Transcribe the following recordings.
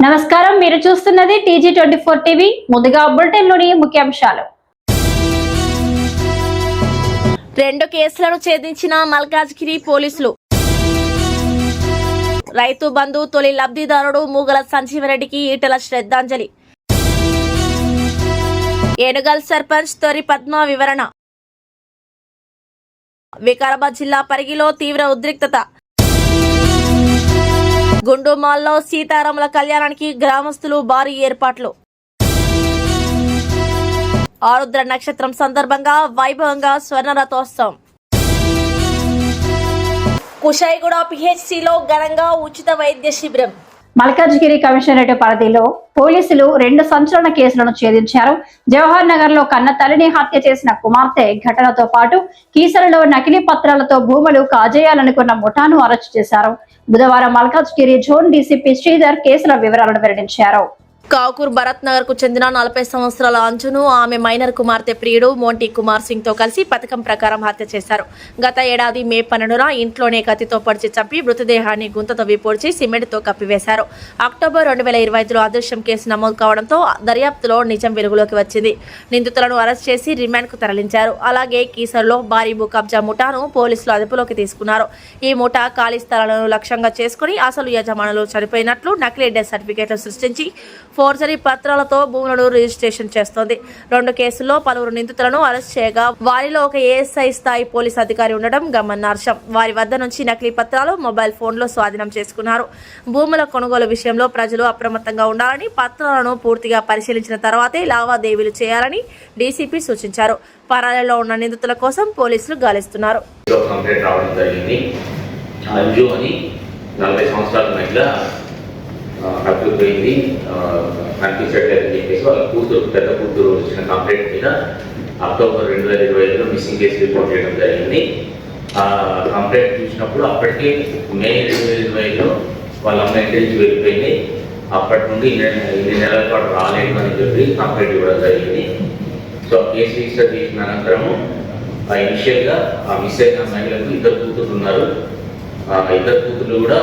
నమస్కారం, మీరు చూస్తున్నది TG24 టీవీ. ముందుగా బులెటిన్లోని ముఖ్యాంశాలు. 2 కేసులను ఛేదించిన మల్కాజ్గిరి పోలీసులు. రైతు బంధు తొలి లబ్ధిదారుడు మూగల సంజీవరెడ్డికి ఈటెల శ్రద్ధాంజలి. ఏనుగల్ సర్పంచ్ తొరి పద్మ వివరణ. వికారాబాద్ జిల్లా పరిగిలో తీవ్ర ఉద్రిక్తత. గుండుమాల్లో సీతారాముల కళ్యాణానికి గ్రామస్తులు భారీ ఏర్పాట్లు. ఆరుద్ర నక్షత్రం సందర్భంగా వైభవంగా స్వర్ణ రథోత్సవం. కుషాయిగూడ PHCలో ఘనంగా ఉచిత వైద్య శిబిరం. మల్కాజ్గిరి కమిషనరేట్ పరిధిలో పోలీసులు 2 సంచలన కేసులను ఛేదించారు. జవహర్ నగర్ లో కన్న తల్లిని హత్య చేసిన కుమార్తె ఘటనతో పాటు కీసరలో నకిలీ పత్రాలతో భూములు కాజేయాలనుకున్న ముఠాను అరెస్టు చేశారు. బుధవారం మల్కాజ్గిరి జోన్ డీసీపీ శ్రీధర్ కేసుల వివరాలను వెల్లడించారు. కాకూర్ భరత్ నగర్ కు చెందిన 40 సంవత్సరాల అంజును ఆమె మైనర్ కుమార్తె ప్రియుడు మోంటి కుమార్ సింగ్ తో కలిసి పథకం ప్రకారం హత్య చేశారు. గత ఏడాది మే 12న ఇంట్లోనే కత్తితో పొడిచి చంపి మృతదేహాన్ని గుంతతో విపొడిచి సిమెంట్ తో కప్పివేశారు. అక్టోబర్ 2025లో అదృశ్యం కేసు నమోదు కావడంతో దర్యాప్తులో నిజం వెలుగులోకి వచ్చింది. నిందితులను అరెస్ట్ చేసి రిమాండ్ కు తరలించారు. అలాగే కీసర్లో భారీ భూ కబ్జా ముఠాను పోలీసులు అదుపులోకి తీసుకున్నారు. ఈ ముఠా ఖాళీ స్థలాలను లక్ష్యంగా చేసుకుని అసలు యజమానులు చనిపోయినట్లు నకిలీ డెత్ సర్టిఫికేట్లు సృష్టించి ఫోర్జరీ పత్రాలతో భూములను రిజిస్ట్రేషన్ చేస్తోంది. 2 కేసుల్లో పలువురు నిందితులను అరెస్ట్ చేయగా వారిలో ఒక ASI స్థాయి పోలీస్ అధికారి ఉండడం గమనార్హం. వారి వద్ద నుంచి నకిలీ పత్రాలు, మొబైల్ ఫోన్లు స్వాధీనం చేసుకున్నారు. భూముల కొనుగోలు విషయంలో ప్రజలు అప్రమత్తంగా ఉండాలని, పత్రాలను పూర్తిగా పరిశీలించిన తర్వాతే లావాదేవీలు చేయాలని డీసీపీ సూచించారు. పరారీలో ఉన్న నిందితుల కోసం పోలీసులు గాలిస్తున్నారు. పోయింది కనిపించట్లేదని చెప్పేసి వాళ్ళ పెద్ద కూతురు వచ్చిన కంప్లైంట్ మీద అక్టోబర్ 2025లో మిస్సింగ్ కేసు రిపోర్ట్ చేయడం జరిగింది. ఆ కంప్లైంట్ చూసినప్పుడు అప్పటికే మే 2025లో వాళ్ళ అమ్మాయి ఇంటికి వెళ్ళిపోయింది. అప్పటి నుండి 2 నెలల పాటు రాలేదు అని చెప్పి కంప్లైంట్ ఇవ్వడం జరిగింది. సో కేసు రిజిస్టర్ చేసిన అనంతరము ఇనిషియల్గా ఆ మిస్ అయిన అమ్మాయిలకు 2 కూతురు ఉన్నారు. 2 కూతురు కూడా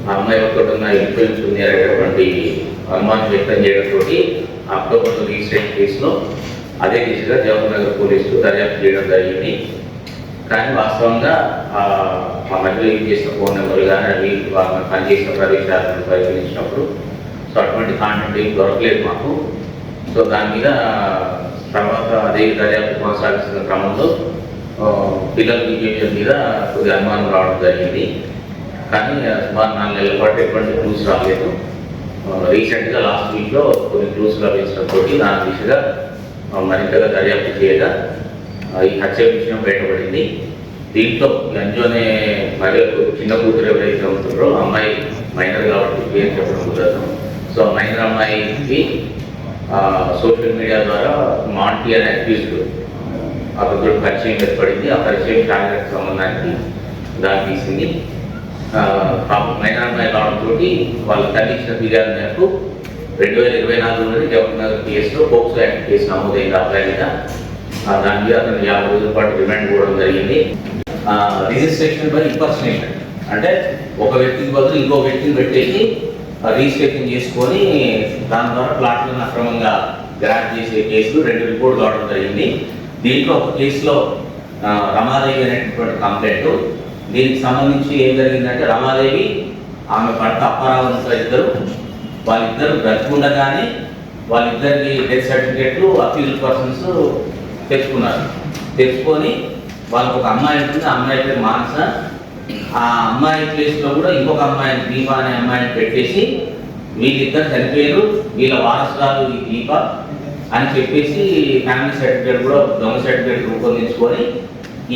ఆ అమ్మాయి ఒక్కటి ఉన్న ఇన్ఫ్లుయెన్స్ ఉంది అనేటటువంటి అనుమానం వ్యక్తం చేయడంతో అక్టోబర్లో రిజిస్ట్రేషన్ కేసులో అదే దిశగా జవహర్ నగర్ పోలీసులు దర్యాప్తు చేయడం జరిగింది. కానీ వాస్తవంగా ఆ మధ్యలో యూజ్ చేసిన ఫోన్ నెంబర్లు కానీ అవి పనిచేసిన ప్రదేశాలను పరిశీలించినప్పుడు సో అటువంటి కాంటెంట్ ఏం దొరకలేదు మాకు. సో దాని మీద తర్వాత అదే దర్యాప్తు కొనసాగిస్తున్న క్రమంలో పిల్లల బిహేవియర్ మీద కొద్దిగా అనుమానం రావడం జరిగింది. కానీ సుమారు 4 నెలల పాటు ఎటువంటి క్లూస్ రాలేదు. రీసెంట్గా లాస్ట్ వీక్లో కొన్ని క్లూస్ లభించడంతో దాని దిశగా మరింతగా దర్యాప్తు చేయగా ఈ హత్య విషయం బయటపడింది. దీంట్లో అంజు అనే మహిళకు చిన్న కూతురు ఎవరైతే ఉంటుందో అమ్మాయి మైనర్ కాబట్టి పేరు చెప్పడం కుదరదు. సో మైనర్ అమ్మాయికి సోషల్ మీడియా ద్వారా మాంటీ అనే అక్యూజ్డ్ అతనితో పరిచయం ఏర్పడింది. ఆ పరిచయం శారీరక సంబంధానికి దారి తీసింది. మైనర్ అమ్మాయి రావడంతో వాళ్ళ తల్లి ఇచ్చిన ఫిర్యాదు మేరకు 2024లోని జవహర్ నగర్ PSలో పోక్సో యాక్ట్ కేసు నమోదైంది అబ్బాయి మీద. దాని మీద అతను 50 రోజుల పాటు రిమాండ్ పోవడం జరిగింది. రిజిస్ట్రేషన్ బై ఇంపర్సనేషన్ అంటే ఒక వ్యక్తికి బదులు ఇంకో వ్యక్తిని పెట్టేసి రిజిస్ట్రేషన్ చేసుకొని దాని ద్వారా ప్లాట్లను అక్రమంగా గ్రాంట్ చేసే కేసులు 2 రిపోర్ట్ కావడం జరిగింది. దీంట్లో ఒక కేసులో రమాదేవి అనేటటువంటి కంప్లైంట్. దీనికి సంబంధించి ఏం జరిగిందంటే రమాదేవి ఆమె భర్త అప్పారావు ఇద్దరు వాళ్ళిద్దరు బ్రతికుండగానే వాళ్ళిద్దరికి డెత్ సర్టిఫికేట్లు అక్యూజ్డ్ పర్సన్స్ తెచ్చుకొని వాళ్ళకు ఒక అమ్మాయి ఉంటుంది. ఆ అమ్మాయి పేరు మానస. ఆ అమ్మాయి ప్లేస్లో కూడా ఇంకొక అమ్మాయిని దీప అనే అమ్మాయిని పెట్టేసి వీళ్ళిద్దరు చనిపోయారు, వీళ్ళ వారసురాలు ఈ దీప అని చెప్పేసి ఫ్యామిలీ సర్టిఫికేట్ కూడా దొంగ సర్టిఫికేట్ రూపొందించుకొని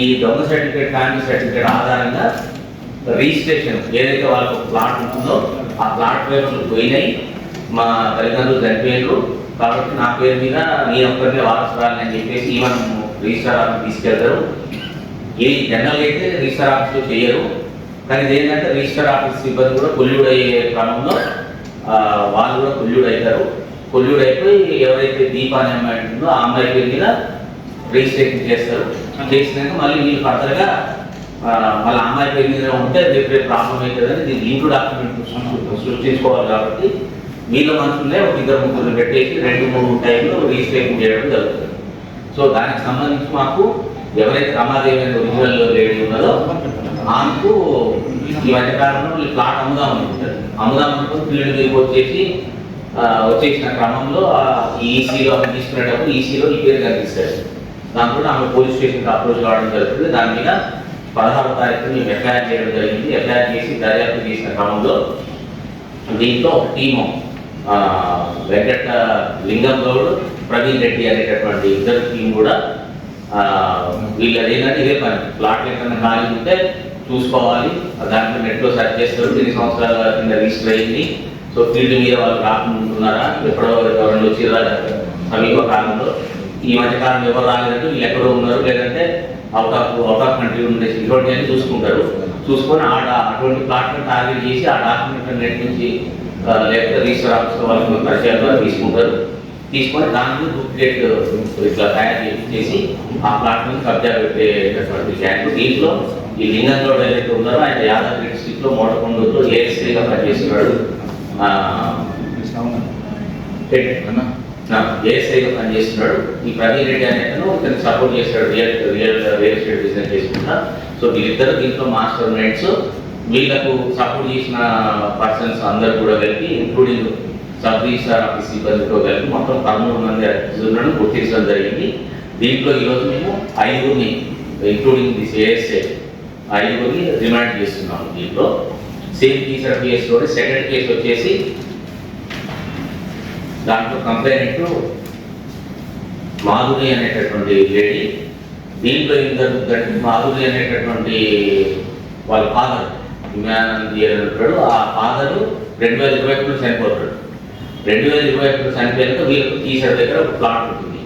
ఈ దొంగ సర్టిఫికేట్ ఫ్యామిలీ సర్టిఫికేట్ ఆధారంగా రిజిస్ట్రేషన్ ఏదైతే వాళ్ళకు ప్లాట్ ఉంటుందో ఆ ప్లాట్ పేపర్లు పోయినాయి. మా తల్లిదండ్రులు చనిపోయారు కాబట్టి నా పేరు మీద నేను ఒక్కరినే వారసురాలని అని చెప్పేసి ఈవెన్ రిజిస్టర్ ఆఫీస్ తీసుకెళ్తారు. ఏ జనరల్ అయితే రిజిస్టర్ ఆఫీస్లో చేయరు. కానీ ఏంటంటే రిజిస్టర్ ఆఫీస్ సిబ్బంది కూడా కొల్లుడయ్యే క్రమంలో వాళ్ళు కూడా కొల్లుడవుతారు. కొల్లుడైపోయి ఎవరైతే దీప అనే అమ్మాయి ఉంటుందో ఆ అమ్మాయి పేరు మీద రిజిస్ట్రేషన్ చేస్తారు. చేసినాక మళ్ళీ వీళ్ళు ఫర్దర్గా మళ్ళీ అమ్మాయి పేరు మీద ఉంటే రేపు ప్రాబ్లం అవుతుందని దీనికి లింక్ డాక్యుమెంట్ సృష్టించుకోవాలి. కాబట్టి వీళ్ళ మనుషులే ఒక ఇద్దరు ముగ్గురు పెట్టేసి 2-3 టైంలో రిజిస్ట్రేషన్ చేయడం జరుగుతుంది. సో దానికి సంబంధించి మాకు ఎవరైతే రమాదేవి అనే ఒరిజినల్ లేడీ ఉన్నదో ఆమెకు ఈ మధ్యకాలంలో ప్లాట్ అమ్ముదామనుకుంటారు ఫీల్డ్ మీకు వచ్చేసిన క్రమంలో ఈసీలో ఆమె తీసుకునేటప్పుడు ఈసీలో ఈ పేరు కనిపిస్తాడు. దాంతో ఆమె పోలీస్ స్టేషన్కి అప్రోచ్ కావడం జరుగుతుంది. దాని మీద 16వ తారీఖు మేము ఎఫ్ఐఆర్ చేయడం జరిగింది. ఎఫ్ఐఆర్ చేసి దర్యాప్తు చేసిన క్రమంలో దీంట్లో ఒక టీము వెంకట లింగం గౌడ్, ప్రవీణ్ రెడ్డి అనేటటువంటి ఇద్దరు టీం కూడా వీళ్ళది ఏంటంటే ఇదే పని, ప్లాట్లు ఎక్కడన్నా ఖాళీ ఉంటే చూసుకోవాలి, దాంట్లో నెట్లో సెర్చ్ చేస్తారు, 2 సంవత్సరాల కింద రిజిస్టర్ అయింది, సో ఫీల్డ్ మీద వాళ్ళు రాకుంటున్నారా, ఎక్కడో ఎవరైనా వచ్చిరా సమీప కాలంలో, ఈ మధ్య కాలంలో ఎవరు రాలేదంటే వీళ్ళు ఎక్కడో ఉన్నారు, లేదంటే అవుట్ ఆఫ్ కంట్రీ ఉండేసి ఇటువంటి అని చూసుకుంటారు. చూసుకొని అటువంటి ప్లాట్లను టార్గెట్ చేసి ఆ డాక్యుమెంట్ నెట్ నుంచి లేకపోతే రిజిస్టర్ ఆఫీస్ వాళ్ళకి పరిచయాల ద్వారా తీసుకొని దాంట్లో డూప్లికేట్ ఇట్లా తయారు చేసి ఆ ప్లాట్ నుంచి కబ్జా పెట్టేటటువంటి ల్యాండ్. దీంట్లో ఈ లింగంలో ఏదైతే ఉన్నారో ఆయన యాదాద్రి డిస్ట్రిక్ట్ లో మోటకొండూరులో ఏఎస్ఐగా పనిచేస్తున్నాడు, ఏఎస్ఐగా పనిచేస్తున్నాడు. ఈ ప్రవీణ్ రెడ్డి అనేతను ఇతను సపోర్ట్ చేస్తాడు, రియల్ ఎస్టేట్ బిజినెస్ చేసుకుంటా. సో వీళ్ళిద్దరు దీంట్లో మాస్టర్ మైండ్స్. వీళ్ళకు సపోర్ట్ చేసిన పర్సన్స్ అందరు కూడా కలిపి ఇంక్లూడింగ్ సబ్ రిజిస్ట్రార్ ఆఫీస్ సిబ్బందితో కలిపి మొత్తం 13 మంది అధికారులను గుర్తించడం జరిగింది. దీంట్లో ఈరోజు మేము 5గురిని ఇంక్లూడింగ్ దిస్ ఏఎస్ఐ 5గురిని రిమాండ్ చేస్తున్నాము. దీంట్లో సేమ్ టీచర్ కేసులో సెకండ్ కేసు వచ్చేసి దాంట్లో కంప్లైంట్ మాధురి అనేటటువంటి లేడీ. దీంట్లో ఏం జరుగుతుందంటే మాధురి అనేటటువంటి వాళ్ళ ఫాదర్ ఉంటాడు, ఆ ఫాదరు 2021 చనిపోతాడు. 2021 చనిపోయాక వీళ్ళకు టీచర్ దగ్గర ఒక ప్లాట్ ఉంటుంది,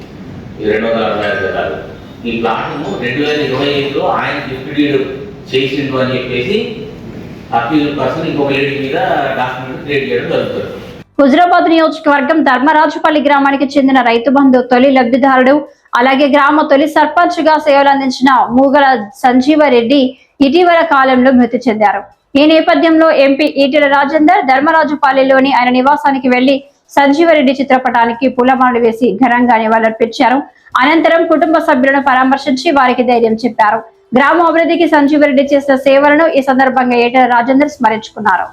265 ఎకరాలు. ఈ ప్లాట్ను 2025లో ఆయన డిప్యూటీడ్ చేసిండు అని చెప్పేసి అక్యూజ్ పర్సన్ ఇంకొక లేడీ మీద డాక్యుమెంట్ క్రియేట్ చేయడం జరుగుతుంది. హుజరాబాద్ నియోజకవర్గం ధర్మరాజుపల్లి గ్రామానికి చెందిన రైతు బంధు తొలి లబ్ధిదారుడు, అలాగే గ్రామ తొలి సర్పంచ్ గా సేవలు అందించిన మూగల సంజీవరెడ్డి ఇటీవల కాలంలో మృతి చెందారు. ఈ నేపథ్యంలో ఎంపీ ఈటెల రాజేందర్ ధర్మరాజుపల్లిలోని ఆయన నివాసానికి వెళ్లి సంజీవరెడ్డి చిత్రపటానికి పూలమాలలు వేసి ఘనంగా నివాళులర్పించారు. అనంతరం కుటుంబ సభ్యులను పరామర్శించి వారికి ధైర్యం చెప్పారు. గ్రామ అభివృద్ధికి సంజీవరెడ్డి చేసిన సేవలను ఈ సందర్భంగా ఈటెల రాజేందర్ స్మరించుకున్నారు.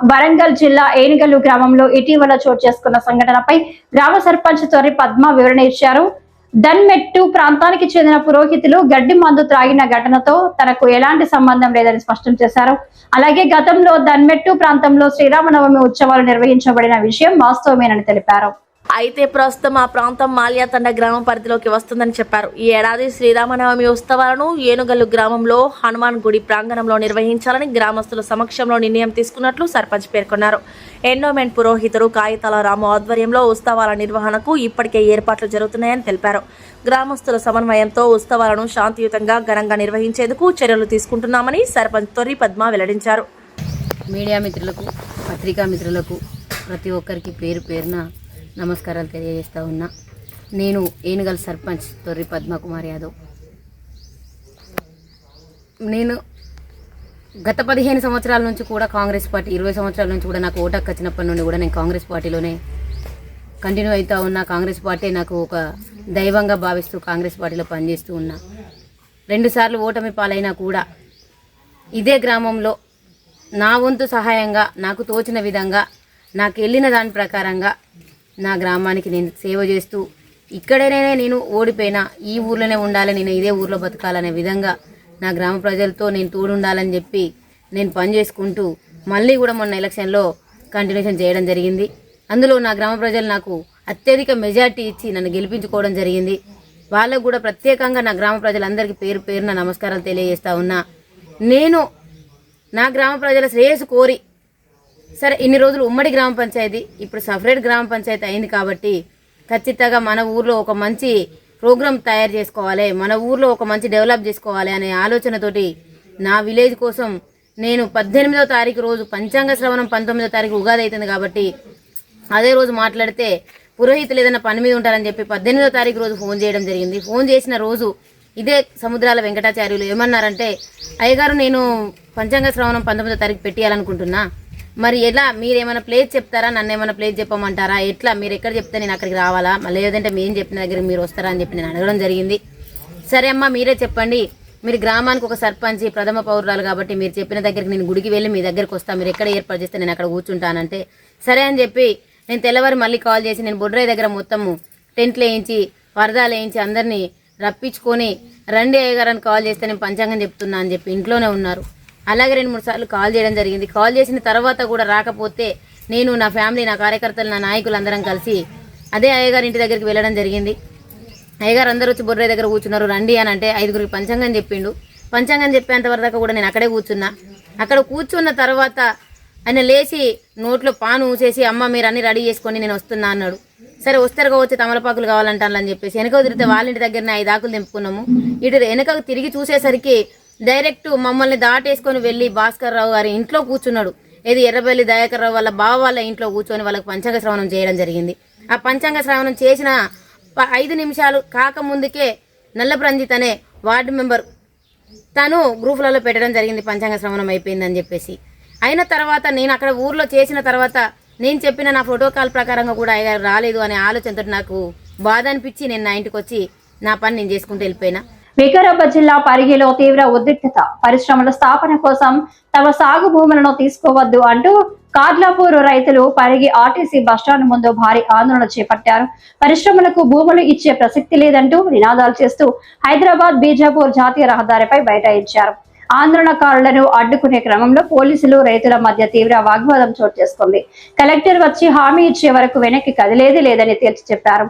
వరంగల్ జిల్లా ఏనుగల్లు గ్రామంలో ఇటీవల చోటు చేసుకున్న సంఘటనపై గ్రామ సర్పంచ్ తొర్రి పద్మ వివరణ ఇచ్చారు. దన్మెట్టు ప్రాంతానికి చెందిన పురోహితులు గడ్డి మందు త్రాగిన ఘటనతో తనకు ఎలాంటి సంబంధం లేదని స్పష్టం చేశారు. అలాగే గతంలో దన్మెట్టు ప్రాంతంలో శ్రీరామనవమి ఉత్సవాలు నిర్వహించబడిన విషయం వాస్తవమేనని తెలిపారు. అయితే ప్రస్తుతం ఆ ప్రాంతం మాల్యాతండ గ్రామం పరిధిలోకి వస్తుందని చెప్పారు. ఈ ఏడాది శ్రీరామనవమి ఉత్సవాలను ఏనుగల్లు గ్రామంలో హనుమాన్ గుడి ప్రాంగణంలో నిర్వహించాలని గ్రామస్తుల సమక్షంలో నిర్ణయం తీసుకున్నట్లు సర్పంచ్ పేర్కొన్నారు. ఎండోమెంట్ పురోహితుడు కాగితాల రాము ఆధ్వర్యంలో ఉత్సవాల నిర్వహణకు ఇప్పటికే ఏర్పాట్లు జరుగుతున్నాయని తెలిపారు. గ్రామస్తుల సమన్వయంతో ఉత్సవాలను శాంతియుతంగా ఘనంగా నిర్వహించేందుకు చర్యలు తీసుకుంటున్నామని సర్పంచ్ తొర్రి పద్మ వెల్లడించారు. మీడియా మిత్రులకు, పత్రికా మిత్రులకు ప్రతి ఒక్కరికి పేరు పేరున నమస్కారాలు తెలియజేస్తూ ఉన్నా. నేను ఏనుగల్ సర్పంచ్ తొర్రి పద్మకుమార్ యాదవ్. నేను గత 15 సంవత్సరాల నుంచి కూడా కాంగ్రెస్ పార్టీ, 20 సంవత్సరాల నుంచి కూడా నాకు ఓటకు వచ్చినప్పటి నుండి కూడా నేను కాంగ్రెస్ పార్టీలోనే కంటిన్యూ అవుతూ ఉన్నా. కాంగ్రెస్ పార్టీ నాకు ఒక దైవంగా భావిస్తూ కాంగ్రెస్ పార్టీలో పనిచేస్తూ ఉన్నా. 2 సార్లు ఓటమి పాలైనా కూడా ఇదే గ్రామంలో నా వంతు సహాయంగా నాకు తోచిన విధంగా నాకు వెళ్ళిన దాని ప్రకారంగా నా గ్రామానికి నేను సేవ చేస్తూ ఇక్కడనే నేను ఓడిపోయినా ఈ ఊర్లోనే ఉండాలి, నేను ఇదే ఊర్లో బతకాలనే విధంగా నా గ్రామ ప్రజలతో నేను తోడుండాలని చెప్పి నేను పనిచేసుకుంటూ మళ్ళీ కూడా మొన్న ఎలక్షన్లో కంటిన్యూషన్ చేయడం జరిగింది. అందులో నా గ్రామ ప్రజలు నాకు అత్యధిక మెజార్టీ ఇచ్చి నన్ను గెలిపించుకోవడం జరిగింది. వాళ్ళకు కూడా ప్రత్యేకంగా నా గ్రామ ప్రజలందరికీ పేరు పేరున నమస్కారాలు తెలియజేస్తా ఉన్నా. నేను నా గ్రామ ప్రజల శ్రేయస్సు కోరి, సరే ఇన్ని రోజులు ఉమ్మడి గ్రామ పంచాయతీ, ఇప్పుడు సపరేట్ గ్రామ పంచాయతీ అయింది కాబట్టి ఖచ్చితంగా మన ఊర్లో ఒక మంచి ప్రోగ్రాం తయారు చేసుకోవాలి, మన ఊర్లో ఒక మంచి డెవలప్ చేసుకోవాలి అనే ఆలోచనతోటి నా విలేజ్ కోసం నేను 18వ తారీఖు రోజు పంచాంగ శ్రవణం 19వ తారీఖు ఉగాది అవుతుంది కాబట్టి అదే రోజు మాట్లాడితే పురోహితులు ఏదైనా పని మీద ఉంటారని చెప్పి 18వ తారీఖు రోజు ఫోన్ చేయడం జరిగింది. ఫోన్ చేసిన రోజు ఇదే సముద్రాల వెంకటాచార్యులు ఏమన్నారంటే, అయ్యగారు నేను పంచాంగ శ్రవణం 19వ తారీఖు పెట్టేయాలనుకుంటున్నా, మరి ఎలా మీరేమైనా ప్లేస్ చెప్తారా, నన్ను ఏమైనా ప్లేస్ చెప్పమంటారా, ఎట్లా మీరు ఎక్కడ చెప్తే నేను అక్కడికి రావాలా, మళ్ళీ లేదంటే మేము చెప్పిన దగ్గర మీరు వస్తారా అని చెప్పి నేను అడగడం జరిగింది. సరే అమ్మ మీరే చెప్పండి, మీరు గ్రామానికి ఒక సర్పంచ్ ప్రథమ పౌరురాలు కాబట్టి మీరు చెప్పిన దగ్గరికి నేను గుడికి వెళ్ళి మీ దగ్గరికి వస్తాను, మీరు ఎక్కడ ఏర్పాటు చేస్తే నేను అక్కడ కూర్చుంటానంటే సరే అని చెప్పి నేను తెల్లవారు మళ్ళీ కాల్ చేసి నేను బొడ్రాయి దగ్గర మొత్తము టెంట్లు వేయించి వరదాలు వేయించి అందరినీ రప్పించుకొని రండి అయ్యగారని కాల్ చేస్తే నేను పంచాంగం చెప్తున్నా అని చెప్పి ఇంట్లోనే ఉన్నారు. అలాగే 2-3 సార్లు కాల్ చేయడం జరిగింది. కాల్ చేసిన తర్వాత కూడా రాకపోతే నేను నా ఫ్యామిలీ, నా కార్యకర్తలు, నా నాయకులు అందరం కలిసి అదే అయ్యగారి ఇంటి దగ్గరికి వెళ్ళడం జరిగింది. అయ్యగారు అందరూ వచ్చి బొర్రాయి దగ్గర కూర్చున్నారు, రండి అని అంటే 5గురికి పంచాంగం చెప్పిండు. పంచాంగం చెప్పేంత వరకు కూడా నేను అక్కడే కూర్చున్నా. అక్కడ కూర్చున్న తర్వాత ఆయన లేచి నోట్లో పాను ఊసేసి, అమ్మ మీరు అన్ని రెడీ చేసుకొని నేను వస్తున్నా అన్నాడు. సరే వస్తారు కావచ్చు, తమలపాకులు కావాలంటానని చెప్పేసి వెనక తిరిగితే వాళ్ళ ఇంటి దగ్గరనే 5 ఆకులు తెంపుకున్నాము. ఇటు వెనకకు తిరిగి చూసేసరికి డైరెక్ట్ మమ్మల్ని దాటేసుకొని వెళ్ళి భాస్కర్ రావు గారి ఇంట్లో కూర్చున్నాడు. ఏది ఎర్రబెల్లి దయాకర్ రావు వాళ్ళ బావ వాళ్ళ ఇంట్లో కూర్చొని వాళ్ళకి పంచాంగ శ్రవణం చేయడం జరిగింది. ఆ పంచాంగ శ్రవణం చేసిన 5 నిమిషాలు కాకముందుకే నల్లప్రంజిత్ అనే వార్డు మెంబర్ తను గ్రూపులలో పెట్టడం జరిగింది, పంచాంగ శ్రవణం అయిపోయిందని చెప్పేసి. అయిన తర్వాత నేను అక్కడ ఊర్లో చేసిన తర్వాత నేను చెప్పిన నా ప్రోటోకాల్ ప్రకారంగా కూడా అయ్యగారు రాలేదు అనే ఆలోచనతో నాకు బాధ అనిపించి నేను నా ఇంటికి వచ్చి నా పని నేను చేసుకుంటూ వెళ్ళిపోయినా. వికారాబాద్ జిల్లా పరిగిలో తీవ్ర ఉద్రిక్తత. పరిశ్రమల స్థాపన కోసం తమ సాగు భూములను తీసుకోవద్దు అంటూ కార్లాపూర్ రైతులు పరిగి ఆర్టీసీ బస్టాండ్ ముందు భారీ ఆందోళన చేపట్టారు. పరిశ్రమలకు భూములు ఇచ్చే ప్రసక్తి లేదంటూ నినాదాలు చేస్తూ హైదరాబాద్ బీజాపూర్ జాతీయ రహదారిపై బైఠాయించారు. ఆందోళనకారులను అడ్డుకునే క్రమంలో పోలీసులు రైతుల మధ్య తీవ్ర వాగ్వాదం చోటు చేసుకుంది. కలెక్టర్ వచ్చి హామీ ఇచ్చే వరకు వెనక్కి కదిలేది లేదని తేల్చి చెప్పారు.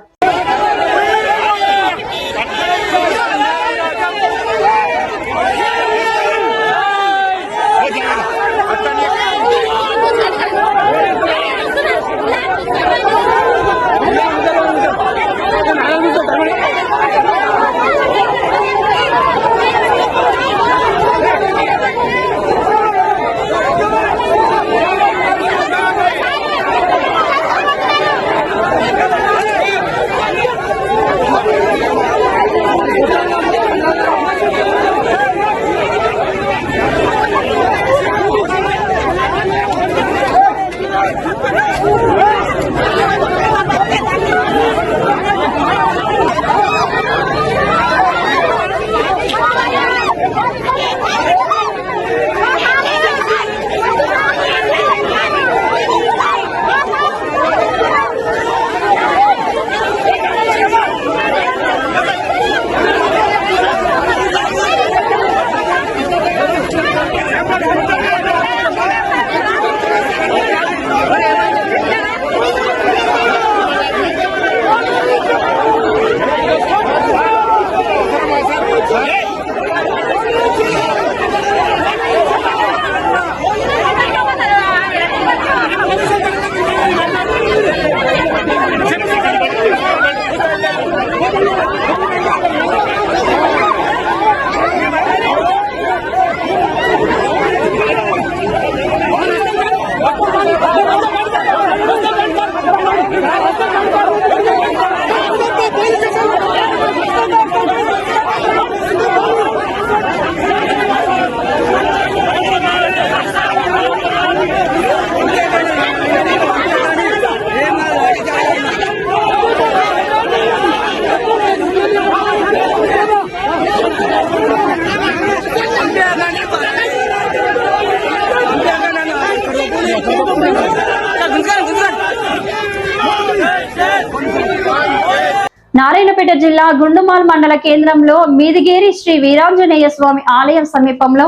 నారాయణపేట జిల్లా గుండుమాల్ మండల కేంద్రంలో మీదిగేరి శ్రీ వీరాంజనేయ స్వామి ఆలయం సమీపంలో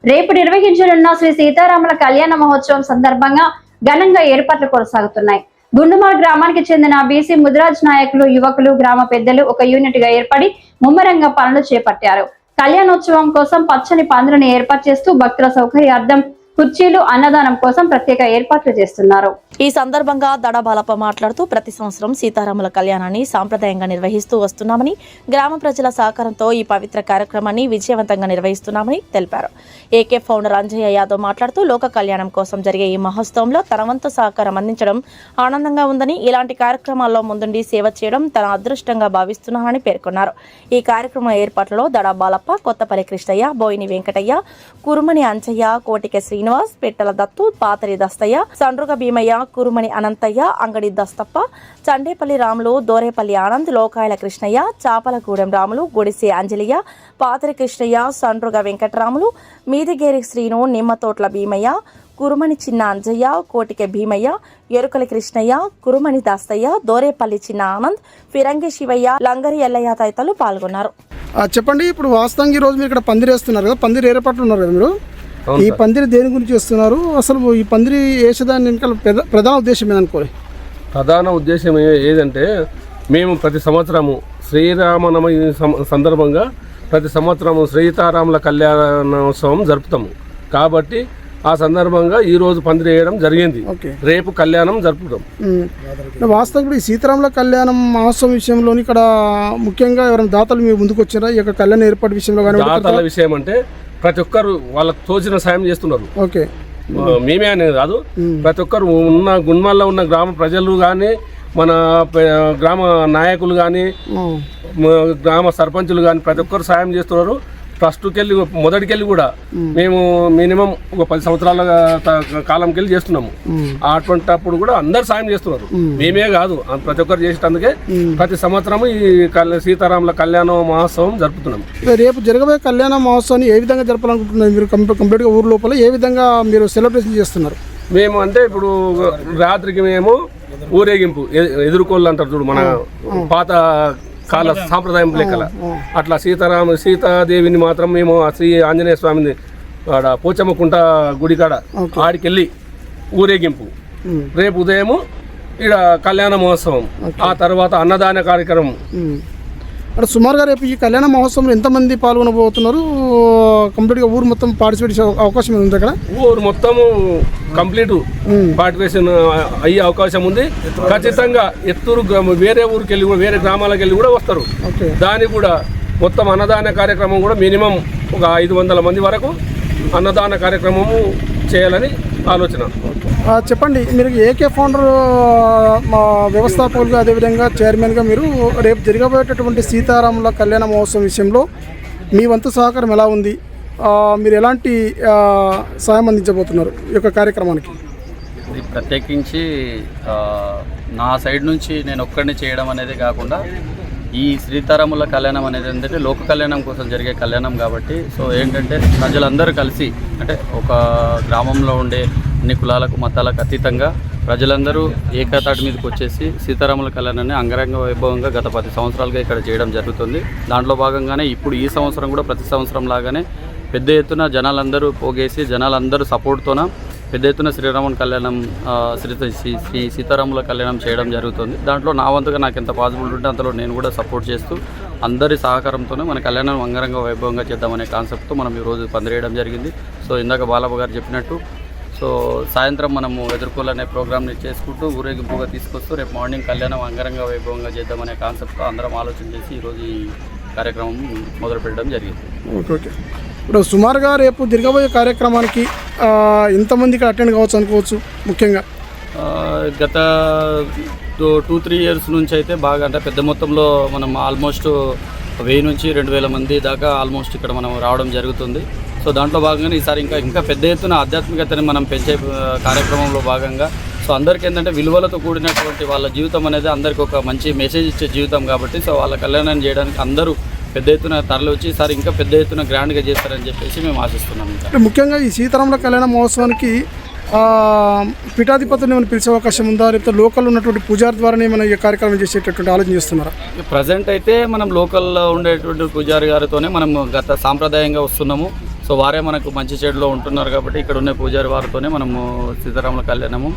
రేపు నిర్వహించనున్న శ్రీ సీతారాముల కళ్యాణ మహోత్సవం సందర్భంగా ఘనంగా ఏర్పాట్లు కొనసాగుతున్నాయి. గుండుమార్ గ్రామానికి చెందిన బీసీ ముదిరాజ్ నాయకులు, యువకులు, గ్రామ పెద్దలు ఒక యూనిట్ గా ఏర్పడి ముమ్మరంగా పనులు చేపట్టారు. కళ్యాణోత్సవం కోసం పచ్చని పందిరిని ఏర్పాటు చేస్తూ భక్తుల సౌకర్యార్థం కుర్చీలు, అన్నదానం కోసం ప్రత్యేక ఏర్పాట్లు చేస్తున్నారు. ఈ సందర్భంగా దడబాలప్ప మాట్లాడుతూ ప్రతి సంవత్సరం సీతారాముల కళ్యాణాన్ని సాంప్రదాయంగా నిర్వహిస్తూ వస్తున్నామని, గ్రామ ప్రజల సహకారంతో ఈ పవిత్ర కార్యక్రమాన్ని విజయవంతంగా నిర్వహిస్తున్నామని తెలిపారు. ఏకే ఫౌండర్ అంజయ్య యాదవ్ మాట్లాడుతూ లోక కళ్యాణం కోసం జరిగే ఈ మహోత్సవంలో తన వంతు సహకారం అందించడం ఆనందంగా ఉందని, ఇలాంటి కార్యక్రమాల్లో ముందుండి సేవ చేయడం తన అదృష్టంగా భావిస్తున్నానని పేర్కొన్నారు. ఈ కార్యక్రమం ఏర్పాట్లలో దడబాలప్ప, కొత్తపల్లి కృష్ణయ్య, బోయిని వెంకటయ్య, కురుమని అంజయ్య, కోటిక శ్రీనివాస్, పెట్టల దత్తు, పాతరి దస్తయ్య, సండ్రుగ భీమయ్య, కురుమని అనంతయ్య, అంగడి దస్తప్ప, చండేపల్లి రాములు, దోరేపల్లి ఆనంద్, లోకాయల కృష్ణయ్య, చాపలగూడెం రాములు, గుడిసె అంజలియ, పాతరి కృష్ణయ్య, సండ్రుగ వెంకటరాములు, మీదిగేరి శ్రీను, నిమ్మతోట్ల భీమయ్య, కురుమని చిన్న అంజయ్య, కోటిక భీమయ్య, ఎరుకలి కృష్ణయ్య, కురుమని దాస్తయ్య, దోరేపల్లి చిన్న ఆనంద్, ఫిరంగి శివయ్య, లంగరి ఎల్లయ్య తదితరులు పాల్గొన్నారు. చెప్పండి, ఇప్పుడు వాస్తవంగా ఈ రోజు మీరు ఇక్కడ పందిరి వేస్తున్నారు కదా, పందిరి ఏర్పాట్లు ఉన్నారు కదా మీరు, ఈ పందిరి దేని గురించి చేస్తున్నారు? అసలు ఈ పందిరి వేసేదాని వెనకాల ప్రధాన ఉద్దేశం ఏదనుకోవాలి? ప్రధాన ఉద్దేశం ఏదంటే, మేము ప్రతి సంవత్సరము శ్రీరామనవమి సందర్భంగా ప్రతి సంవత్సరము సీతారాముల కళ్యాణోత్సవం జరుపుతాము. కాబట్టి ఆ సందర్భంగా ఈ రోజు పందిరి వేయడం జరిగింది. రేపు కళ్యాణం జరుపుతాం. వాస్తవంగా ఈ సీతారాముల కళ్యాణం మహోత్సవం విషయంలో ఇక్కడ ముఖ్యంగా ఎవరైనా దాతలు మీ ముందుకు వచ్చారా? ఈ యొక్క కళ్యాణ ఏర్పాటు విషయంలో కానీ దాతల విషయం అంటే ప్రతి ఒక్కరు వాళ్ళకు తోచిన సాయం చేస్తున్నారు. ఓకే, మేమే అనేది కాదు, ప్రతి ఒక్కరు ఉన్న గున్మాల్లో ఉన్న గ్రామ ప్రజలు కానీ, మన గ్రామ నాయకులు కానీ, గ్రామ సర్పంచులు కానీ ప్రతి ఒక్కరు సాయం చేస్తున్నారు. ఫస్ట్కెళ్ళి మొదటికెళ్ళి కూడా మేము మినిమం ఒక 10 సంవత్సరాల కాలంకెళ్ళి చేస్తున్నాము. అటువంటిప్పుడు కూడా అందరు సాయం చేస్తున్నారు, మేమే కాదు, ప్రతి ఒక్కరు చేసేటందుకే ప్రతి సంవత్సరం ఈ సీతారాముల కళ్యాణ మహోత్సవం జరుపుతున్నాం. రేపు జరగబోయే కళ్యాణ మహోత్సవాన్ని ఏ విధంగా జరపాలనుకుంటున్నారు మీరు? కంప్లీట్గా ఊరు లోపల ఏ విధంగా మీరు సెలబ్రేషన్ చేస్తున్నారు? మేము అంటే ఇప్పుడు రాత్రికి మేము ఊరేగింపు, ఎదుర్కోళ్ళు అంటారు చూడు, మన పాత కాల సాంప్రదాయం లెక్కల అట్లా సీతాదేవిని మాత్రం మేము శ్రీ ఆంజనేయ స్వామిని ఆడ పోచమ్మకుంట గుడికాడ ఆడికెళ్ళి ఊరేగింపు, రేపు ఉదయము ఇక్కడ కళ్యాణ మహోత్సవం, ఆ తర్వాత అన్నదాన కార్యక్రమం. అంటే సుమారుగా రేపు ఈ కళ్యాణ మహోత్సవంలో ఎంతమంది పాల్గొనబోతున్నారు? కంప్లీట్గా ఊరు మొత్తం పార్టిసిపేట్ చేసే అవకాశం ఉంది ఇక్కడ? ఊరు మొత్తము కంప్లీట్ పార్టిసిపేషన్ అయ్యే అవకాశం ఉంది. ఖచ్చితంగా ఎత్తూరు వేరే ఊరికి వెళ్ళి, వేరే గ్రామాలకు వెళ్ళి కూడా వస్తారు. దానికి కూడా మొత్తం అన్నదాన కార్యక్రమం కూడా మినిమం ఒక 500 మంది వరకు అన్నదాన కార్యక్రమము చేయాలని ఆలోచన. చెప్పండి, మీరు ఏకే ఫౌండర్ వ్యవస్థాపకులుగా, అదేవిధంగా చైర్మన్గా మీరు రేపు జరగబోయేటటువంటి సీతారాముల కళ్యాణ మహోత్సవం విషయంలో మీ వంతు సహకారం ఎలా ఉంది? మీరు ఎలాంటి సాయం అందించబోతున్నారు ఈ యొక్క కార్యక్రమానికి? ఇది ప్రత్యేకించి నా సైడ్ నుంచి నేను ఒక్కడిని చేయడం అనేది కాకుండా, ఈ సీతారాముల కళ్యాణం అనేది ఏంటంటే లోక కళ్యాణం కోసం జరిగే కళ్యాణం కాబట్టి, సో ఏంటంటే ప్రజలందరూ కలిసి, అంటే ఒక గ్రామంలో ఉండే అన్ని కులాలకు మతాలకు అతీతంగా ప్రజలందరూ ఏకతాటి మీదకి వచ్చేసి సీతారాముల కళ్యాణాన్ని అంగరంగ వైభవంగా గత 10 సంవత్సరాలుగా ఇక్కడ చేయడం జరుగుతుంది. దాంట్లో భాగంగానే ఇప్పుడు ఈ సంవత్సరం కూడా ప్రతి సంవత్సరం లాగానే పెద్ద ఎత్తున జనాలందరూ పోగేసి, జనాలందరూ సపోర్ట్తోన పెద్ద ఎత్తున శ్రీరాముల కళ్యాణం, శ్రీ సీతారాముల కళ్యాణం చేయడం జరుగుతుంది. దాంట్లో నా వంతుగా నాకు ఎంత పాసిబుల్ ఉంటే అంతలో నేను కూడా సపోర్ట్ చేస్తూ అందరి సహకారంతోనే మన కళ్యాణం అంగరంగ వైభవంగా చేద్దామనే కాన్సెప్ట్తో మనం ఈరోజు పందిరేయడం జరిగింది. సో ఇందాక బాలప్ప గారు చెప్పినట్టు, సో సాయంత్రం మనము ఎదుర్కోవాలనే ప్రోగ్రామ్ని చేసుకుంటూ ఊరేగింపుగా తీసుకొస్తూ రేపు మార్నింగ్ కళ్యాణం అంగరంగ వైభవంగా చేద్దామనే కాన్సెప్ట్తో అందరం ఆలోచన చేసి ఈరోజు ఈ కార్యక్రమం మొదలు పెట్టడం జరిగింది. ఓకే, ఇప్పుడు సుమారుగా రేపు జరగబోయే కార్యక్రమానికి ఎంతమందికి అటెండ్ కావచ్చు అనుకోవచ్చు? ముఖ్యంగా గత 2-3 ఇయర్స్ నుంచి అయితే బాగా, అంటే పెద్ద మొత్తంలో మనం ఆల్మోస్ట్ 1000 నుంచి 2000 మంది దాకా ఆల్మోస్ట్ ఇక్కడ మనం రావడం జరుగుతుంది. సో దాంట్లో భాగంగానే ఈసారి ఇంకా పెద్ద ఎత్తున ఆధ్యాత్మికతని మనం పెంచే కార్యక్రమంలో భాగంగా, సో అందరికీ ఏంటంటే విలువలతో కూడినటువంటి వాళ్ళ జీవితం అనేది అందరికీ ఒక మంచి మెసేజ్ ఇచ్చే జీవితం కాబట్టి, సో వాళ్ళ కళ్యాణం చేయడానికి అందరూ పెద్ద ఎత్తున తరలి వచ్చి ఈసారి ఇంకా పెద్ద ఎత్తున గ్రాండ్గా చేస్తారని చెప్పేసి మేము ఆశిస్తున్నాం. ఇంకా ముఖ్యంగా ఈ సీతారాముల కళ్యాణ మహోత్సవానికి పీఠాధిపతులు ఏమైనా పిలిచే అవకాశం ఉందా? లేకపోతే లోకల్ ఉన్నటువంటి పూజారి ద్వారానే మనం ఈ కార్యక్రమం చేసేటటువంటి ఆలోచన చేస్తున్నారా? ప్రజెంట్ అయితే మనం లోకల్లో ఉండేటువంటి పూజారి గారితోనే మనం గత సాంప్రదాయంగా వస్తున్నాము. సో వారే మనకు మంచి చెడులో ఉంటున్నారు కాబట్టి ఇక్కడ ఉన్న పూజారి వారితోనే మనము సీతారాముల కళ్యాణము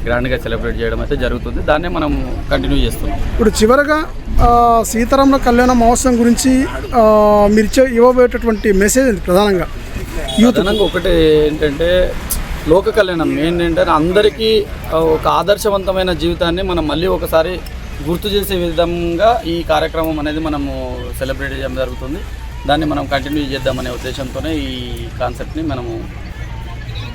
గ్రాండ్గా సెలబ్రేట్ చేయడం అయితే జరుగుతుంది. దాన్నే మనం కంటిన్యూ చేస్తున్నాం. ఇప్పుడు చివరగా సీతారాముల కళ్యాణ మహోత్సవం గురించి మీరు ఇవ్వబోయేటటువంటి మెసేజ్ ఏంటి ప్రధానంగా? ఒకటి ఏంటంటే లోక కళ్యాణం ఏంటంటే అందరికీ ఒక ఆదర్శవంతమైన జీవితాన్ని మనం మళ్ళీ ఒకసారి గుర్తు చేసే విధంగా ఈ కార్యక్రమం అనేది మనము సెలబ్రేట్ చేయడం జరుగుతుంది. దాన్ని మనం కంటిన్యూ చేద్దామనే ఉద్దేశంతోనే ఈ కాన్సెప్ట్ని మనము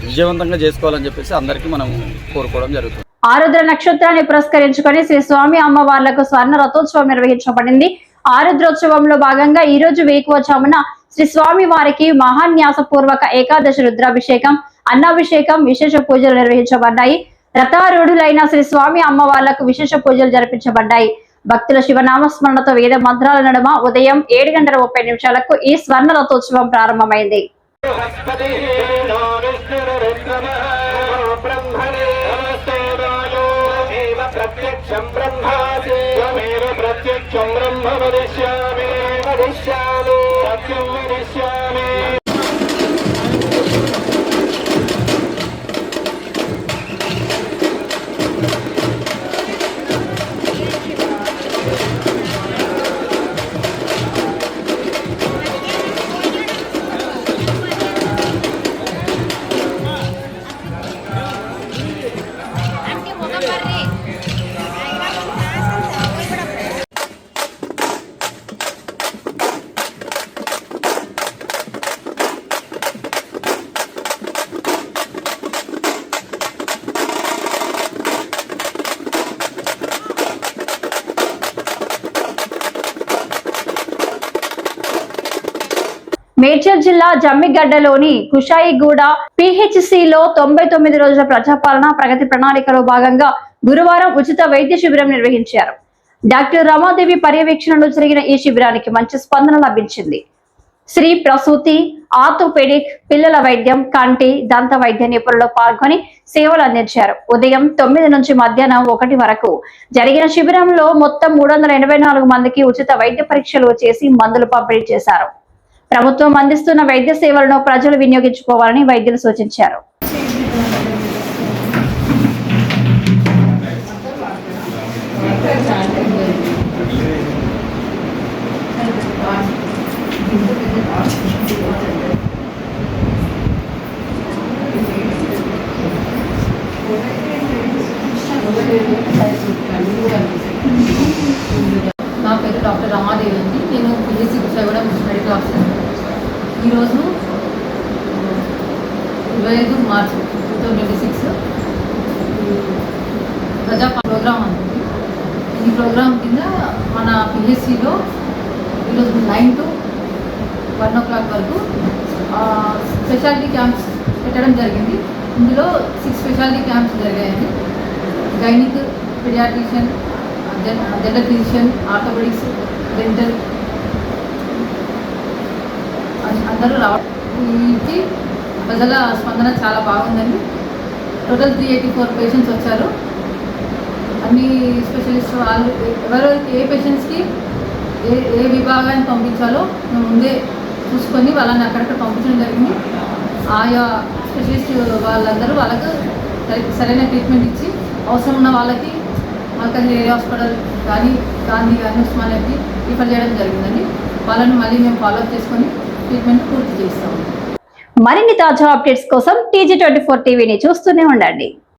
విజయవంతంగా చేసుకోవాలని చెప్పేసి అందరికీ మనం కోరుకోవడం జరుగుతుంది. ఆరుద్ర నక్షత్రాన్ని పురస్కరించుకొని శ్రీ స్వామి అమ్మవార్లకు స్వర్ణ రథోత్సవం నిర్వహించబడింది. ఆరుద్రోత్సవంలో భాగంగా ఈ రోజు వేకువజామున శ్రీ స్వామి వారికి మహాన్యాసపూర్వక ఏకాదశి రుద్రాభిషేకం, అన్నాభిషేకం, విశేష పూజలు నిర్వహించబడ్డాయి. రథారూఢులైన శ్రీ స్వామి అమ్మవార్లకు విశేష పూజలు జరిపించబడ్డాయి. భక్తుల శివనామస్మరణతో వేద మంత్రాల నడుమ ఉదయం 7:30 ఈ స్వర్ణ రథోత్సవం ప్రారంభమైంది. మేడ్చల్ జిల్లా జమ్మిగడ్డలోని కుషాయిగూడ PHCలో 99 రోజుల ప్రజాపాలన ప్రగతి ప్రణాళికలో భాగంగా గురువారం ఉచిత వైద్య శిబిరం నిర్వహించారు. డాక్టర్ రమాదేవి పర్యవేక్షణలో జరిగిన ఈ శిబిరానికి మంచి స్పందన లభించింది. స్త్రీ ప్రసూతి, ఆర్థోపెడిక్, పిల్లల వైద్యం, కంటి, దంత వైద్య నిపుణులు పాల్గొని సేవలు అందించారు. ఉదయం 9 నుంచి మధ్యాహ్నం 1 వరకు జరిగిన శిబిరంలో మొత్తం 384 మందికి ఉచిత వైద్య పరీక్షలు చేసి మందులు పంపిణీ చేశారు. ప్రభుత్వం అందిస్తున్న వైద్య సేవలను ప్రజలు వినియోగించుకోవాలని వైద్యులు సూచించారు. నా పేరు డాక్టర్ రమాదేవి అండి. నేను PHC కుషాయిగూడ మెడికల్ ఆఫీసర్. ఈరోజు 25 మార్చి 2026 ప్రజా ప్రోగ్రామ్ ఉంటుంది. ఈ ప్రోగ్రాం కింద మన PHCలో ఈరోజు 9 to 1 o'clock వరకు స్పెషాలిటీ క్యాంప్స్ పెట్టడం జరిగింది. ఇందులో 6 స్పెషాలిటీ క్యాంప్స్ జరిగాయండి. Gynaec, paediatrician, general physician, orthopaedics, dental అందరూ రావడానికి ప్రజల స్పందన చాలా బాగుందండి. టోటల్ 384 పేషెంట్స్ వచ్చారు. అన్ని స్పెషలిస్ట్ వాళ్ళు ఎవరెవరికి ఏ పేషెంట్స్కి ఏ విభాగాన్ని పంపించాలో మేము ముందే చూసుకొని వాళ్ళని అక్కడక్కడ పంపించడం జరిగింది. ఆయా స్పెషలిస్ట్ వాళ్ళందరూ వాళ్ళకు సరైన ట్రీట్మెంట్ ఇచ్చి అవసరం ఉన్న వాళ్ళకి మల్కాజ్ ఏరియా హాస్పిటల్ కానీ గాంధీ కానీ ఉస్మానియాకి రిఫర్ చేయడం జరిగిందండి. వాళ్ళని మళ్ళీ మేము ఫాలోఅప్ చేసుకొని ట్రీట్మెంట్ పూర్తి చేస్తాము. మరిన్ని తాజా అప్డేట్స్ కోసం TG24 టీవీని చూస్తూనే ఉండండి.